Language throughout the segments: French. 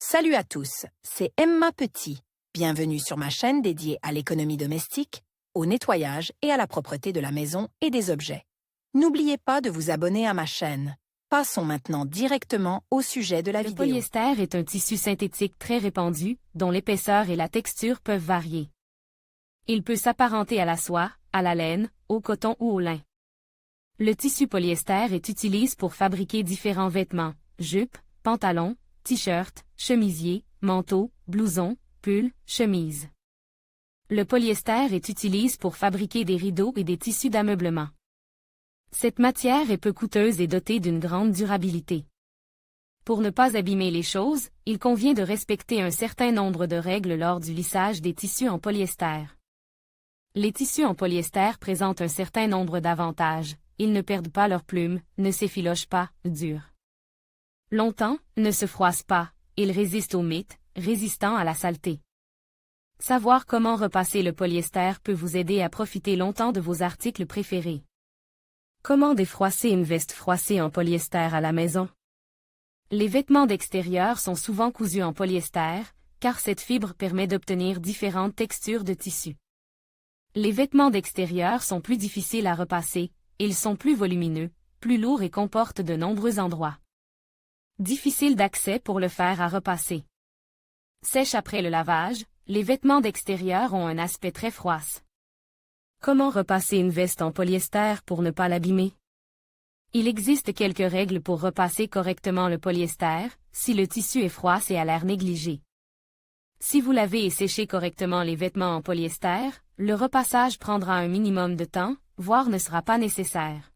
Salut à tous, c'est Emma Petit. Bienvenue sur ma chaîne dédiée à l'économie domestique, au nettoyage et à la propreté de la maison et des objets. N'oubliez pas de vous abonner à ma chaîne. Passons maintenant directement au sujet de la Le vidéo. polyester est un tissu synthétique très répandu, dont l'épaisseur et la texture peuvent varier. Il peut s'apparenter à la soie, à la laine, au coton ou au lin. Le tissu polyester est utilisé pour fabriquer différents vêtements, jupes, pantalons, t-shirts, chemisiers, manteaux, blousons, pulls, chemises. Le polyester est utilisé pour fabriquer des rideaux et des tissus d'ameublement. Cette matière est peu coûteuse et dotée d'une grande durabilité. Pour ne pas abîmer les choses, il convient de respecter un certain nombre de règles lors du lissage des tissus en polyester. Les tissus en polyester présentent un certain nombre d'avantages. Ils ne perdent pas leurs plumes, ne s'effilochent pas, durent longtemps, ne se froissent pas, ils résistent aux mites, résistants à la saleté. Savoir comment repasser le polyester peut vous aider à profiter longtemps de vos articles préférés. Comment défroisser une veste froissée en polyester à la maison? Les vêtements d'extérieur sont souvent cousus en polyester, car cette fibre permet d'obtenir différentes textures de tissu. Les vêtements d'extérieur sont plus difficiles à repasser, ils sont plus volumineux, plus lourds et comportent de nombreux endroits. Difficile d'accès pour le fer à repasser. Sèche après le lavage, les vêtements d'extérieur ont un aspect très froisse. Comment repasser une veste en polyester pour ne pas l'abîmer? Il existe quelques règles pour repasser correctement le polyester, si le tissu est froisse et a l'air négligé. Si vous lavez et séchez correctement les vêtements en polyester, le repassage prendra un minimum de temps, voire ne sera pas nécessaire.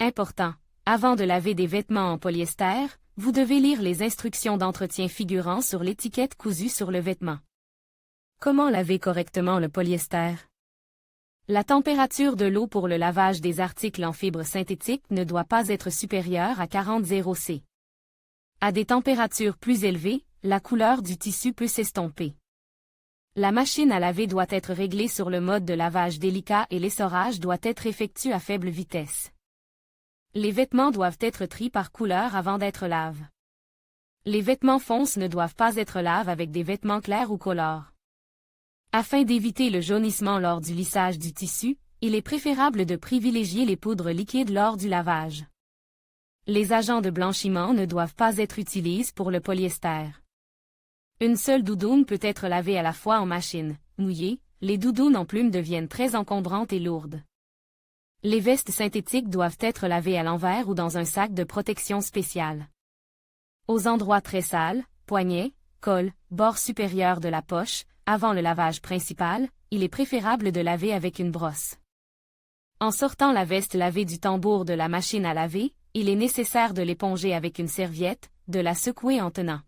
Important. Avant de laver des vêtements en polyester, vous devez lire les instructions d'entretien figurant sur l'étiquette cousue sur le vêtement. Comment laver correctement le polyester? La température de l'eau pour le lavage des articles en fibre synthétique ne doit pas être supérieure à 40 C. À des températures plus élevées, la couleur du tissu peut s'estomper. La machine à laver doit être réglée sur le mode de lavage délicat et l'essorage doit être effectué à faible vitesse. Les vêtements doivent être triés par couleur avant d'être lavés. Les vêtements fonces ne doivent pas être lavés avec des vêtements clairs ou colores. Afin d'éviter le jaunissement lors du lissage du tissu, il est préférable de privilégier les poudres liquides lors du lavage. Les agents de blanchiment ne doivent pas être utilisés pour le polyester. Une seule doudoune peut être lavée à la fois en machine, mouillée, les doudounes en plumes deviennent très encombrantes et lourdes. Les vestes synthétiques doivent être lavées à l'envers ou dans un sac de protection spécial. Aux endroits très sales, poignets, col, bord supérieur de la poche, avant le lavage principal, il est préférable de laver avec une brosse. En sortant la veste lavée du tambour de la machine à laver, il est nécessaire de l'éponger avec une serviette, de la secouer en tenant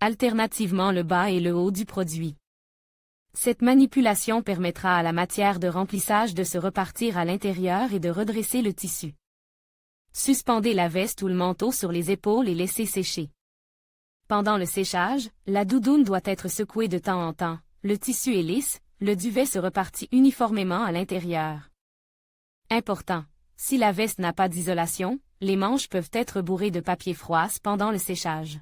alternativement le bas et le haut du produit. Cette manipulation permettra à la matière de remplissage de se repartir à l'intérieur et de redresser le tissu. Suspendez la veste ou le manteau sur les épaules et laissez sécher. Pendant le séchage, la doudoune doit être secouée de temps en temps, le tissu est lisse, le duvet se repartit uniformément à l'intérieur. Important. Si la veste n'a pas d'isolation, les manches peuvent être bourrées de papier froisse pendant le séchage.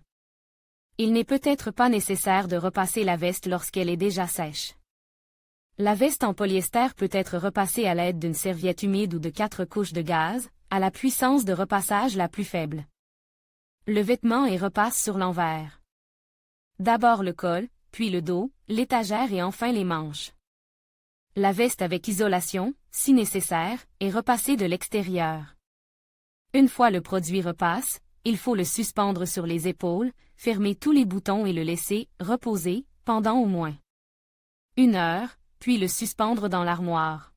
Il n'est peut-être pas nécessaire de repasser la veste lorsqu'elle est déjà sèche. La veste en polyester peut être repassée à l'aide d'une serviette humide ou de 4 couches de gaz, à la puissance de repassage la plus faible. Le vêtement est repasse sur l'envers. D'abord le col, puis le dos, l'étagère et enfin les manches. La veste avec isolation, si nécessaire, est repassée de l'extérieur. Une fois le produit repasse, il faut le suspendre sur les épaules, fermer tous les boutons et le laisser reposer pendant au moins 1 heure, puis le suspendre dans l'armoire.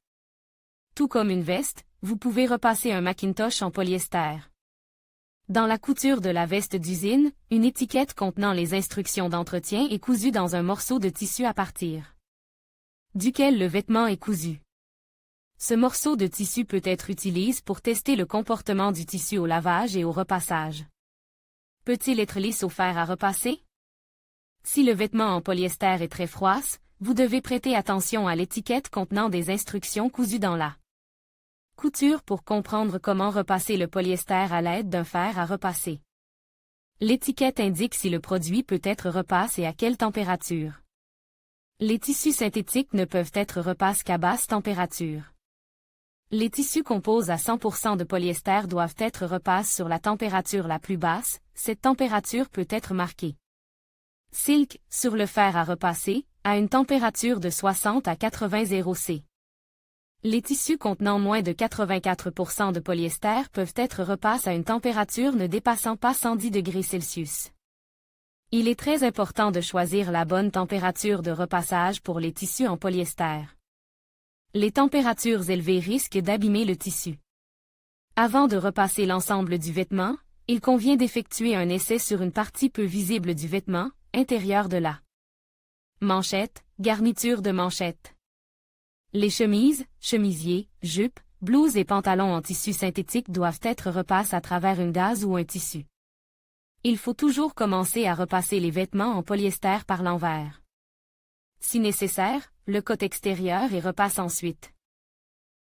Tout comme une veste, vous pouvez repasser un Macintosh en polyester. Dans la couture de la veste d'usine, une étiquette contenant les instructions d'entretien est cousue dans un morceau de tissu à partir duquel le vêtement est cousu. Ce morceau de tissu peut être utilisé pour tester le comportement du tissu au lavage et au repassage. Peut-il être lisse au fer à repasser? Si le vêtement en polyester est très froisse, vous devez prêter attention à l'étiquette contenant des instructions cousues dans la couture pour comprendre comment repasser le polyester à l'aide d'un fer à repasser. L'étiquette indique si le produit peut être repasse et à quelle température. Les tissus synthétiques ne peuvent être repasses qu'à basse température. Les tissus composés à 100% de polyester doivent être repasses sur la température la plus basse, cette température peut être marquée. Silk, sur le fer à repasser, à une température de 60 à 80 °C. Les tissus contenant moins de 84% de polyester peuvent être repasses à une température ne dépassant pas 110 °C. Il est très important de choisir la bonne température de repassage pour les tissus en polyester. Les températures élevées risquent d'abîmer le tissu. Avant de repasser l'ensemble du vêtement, il convient d'effectuer un essai sur une partie peu visible du vêtement, intérieur de la manchette, garniture de manchette. Les chemises, chemisiers, jupes, blouses et pantalons en tissu synthétique doivent être repasses à travers une gaze ou un tissu. Il faut toujours commencer à repasser les vêtements en polyester par l'envers. Si nécessaire, le cote extérieur et repasse ensuite.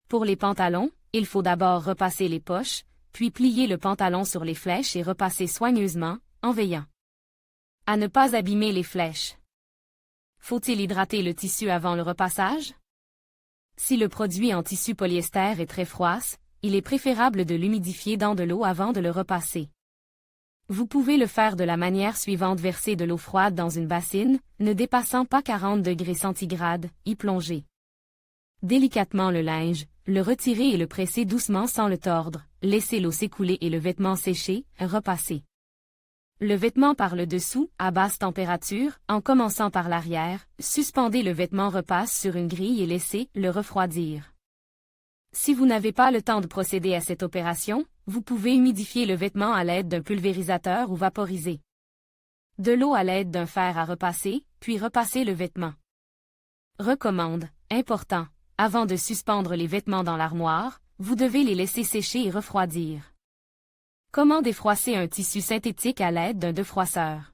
Pour les pantalons, il faut d'abord repasser les poches, puis plier le pantalon sur les flèches et repasser soigneusement, en veillant à ne pas abîmer les flèches. Faut-il hydrater le tissu avant le repassage? Si le produit en tissu polyester est très froisse, il est préférable de l'humidifier dans de l'eau avant de le repasser. Vous pouvez le faire de la manière suivante: verser de l'eau froide dans une bassine, ne dépassant pas 40 °C, y plonger délicatement le linge, le retirer et le presser doucement sans le tordre, laisser l'eau s'écouler et le vêtement sécher, repasser le vêtement par le dessous, à basse température, en commençant par l'arrière, suspendez le vêtement repasse sur une grille et laissez le refroidir. Si vous n'avez pas le temps de procéder à cette opération, vous pouvez humidifier le vêtement à l'aide d'un pulvérisateur ou vaporiser de l'eau à l'aide d'un fer à repasser, puis repasser le vêtement. Recommande, important, avant de suspendre les vêtements dans l'armoire, vous devez les laisser sécher et refroidir. Comment défroisser un tissu synthétique à l'aide d'un défroisseur?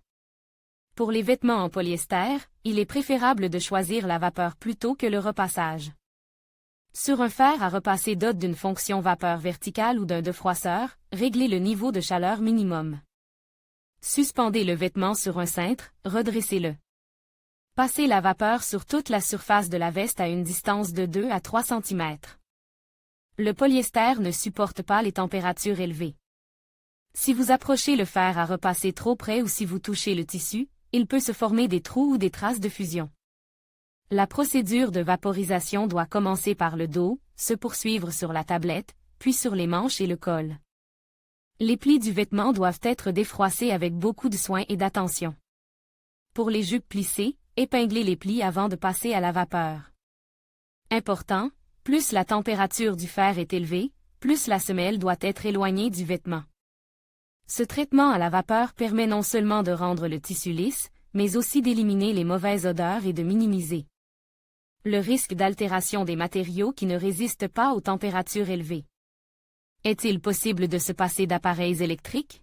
Pour les vêtements en polyester, il est préférable de choisir la vapeur plutôt que le repassage. Sur un fer à repasser doté d'une fonction vapeur verticale ou d'un défroisseur, réglez le niveau de chaleur minimum. Suspendez le vêtement sur un cintre, redressez-le. Passez la vapeur sur toute la surface de la veste à une distance de 2 à 3 cm. Le polyester ne supporte pas les températures élevées. Si vous approchez le fer à repasser trop près ou si vous touchez le tissu, il peut se former des trous ou des traces de fusion. La procédure de vaporisation doit commencer par le dos, se poursuivre sur la tablette, puis sur les manches et le col. Les plis du vêtement doivent être défroissés avec beaucoup de soin et d'attention. Pour les jupes plissées, épinglez les plis avant de passer à la vapeur. Important, plus la température du fer est élevée, plus la semelle doit être éloignée du vêtement. Ce traitement à la vapeur permet non seulement de rendre le tissu lisse, mais aussi d'éliminer les mauvaises odeurs et de minimiser le risque d'altération des matériaux qui ne résistent pas aux températures élevées. Est-il possible de se passer d'appareils électriques?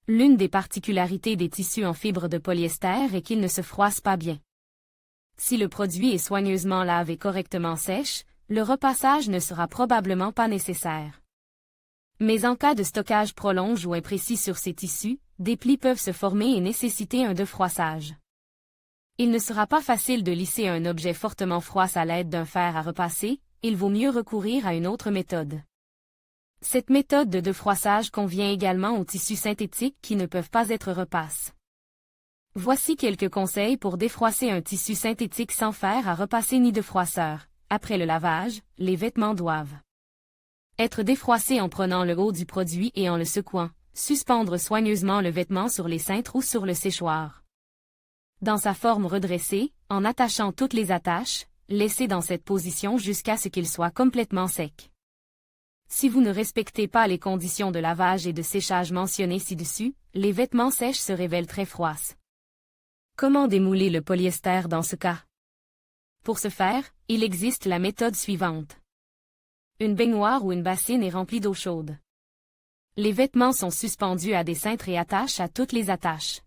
L'une des particularités des tissus en fibre de polyester est qu'ils ne se froissent pas bien. Si le produit est soigneusement lavé et correctement sèche, le repassage ne sera probablement pas nécessaire. Mais en cas de stockage prolongé ou imprécis sur ces tissus, des plis peuvent se former et nécessiter un défroissage. Il ne sera pas facile de lisser un objet fortement froisse à l'aide d'un fer à repasser, il vaut mieux recourir à une autre méthode. Cette méthode de défroissage convient également aux tissus synthétiques qui ne peuvent pas être repasses. Voici quelques conseils pour défroisser un tissu synthétique sans fer à repasser ni défroisseur. Après le lavage, les vêtements doivent être défroissés en prenant le haut du produit et en le secouant, suspendre soigneusement le vêtement sur les cintres ou sur le séchoir. Dans sa forme redressée, en attachant toutes les attaches, laissez dans cette position jusqu'à ce qu'il soit complètement sec. Si vous ne respectez pas les conditions de lavage et de séchage mentionnées ci-dessus, les vêtements sèches se révèlent très froisses. Comment démouler le polyester dans ce cas? Pour ce faire, il existe la méthode suivante. Une baignoire ou une bassine est remplie d'eau chaude. Les vêtements sont suspendus à des cintres et attaches à toutes les attaches.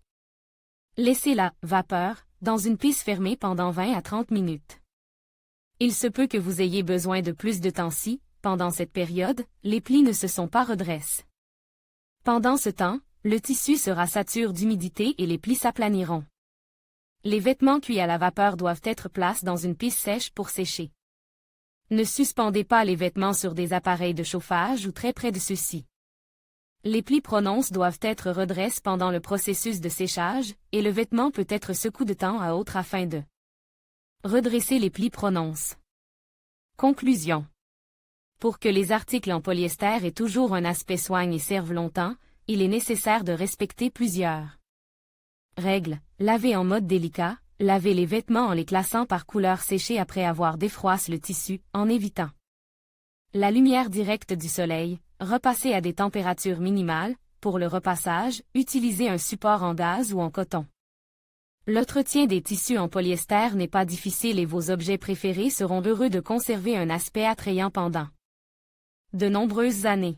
Laissez la vapeur dans une pisse fermée pendant 20 à 30 minutes. Il se peut que vous ayez besoin de plus de temps si, pendant cette période, les plis ne se sont pas redressés. Pendant ce temps, le tissu sera saturé d'humidité et les plis s'aplaniront. Les vêtements cuits à la vapeur doivent être placés dans une pisse sèche pour sécher. Ne suspendez pas les vêtements sur des appareils de chauffage ou très près de ceux-ci. Les plis prononces doivent être redressés pendant le processus de séchage, et le vêtement peut être secoué de temps à autre afin de redresser les plis prononces. Conclusion. Pour que les articles en polyester aient toujours un aspect soigne et servent longtemps, il est nécessaire de respecter plusieurs règles. Laver en mode délicat, laver les vêtements en les classant par couleur séchée après avoir défroissé le tissu, en évitant la lumière directe du soleil, repasser à des températures minimales. Pour le repassage, utilisez un support en gaze ou en coton. L'entretien des tissus en polyester n'est pas difficile et vos objets préférés seront heureux de conserver un aspect attrayant pendant de nombreuses années.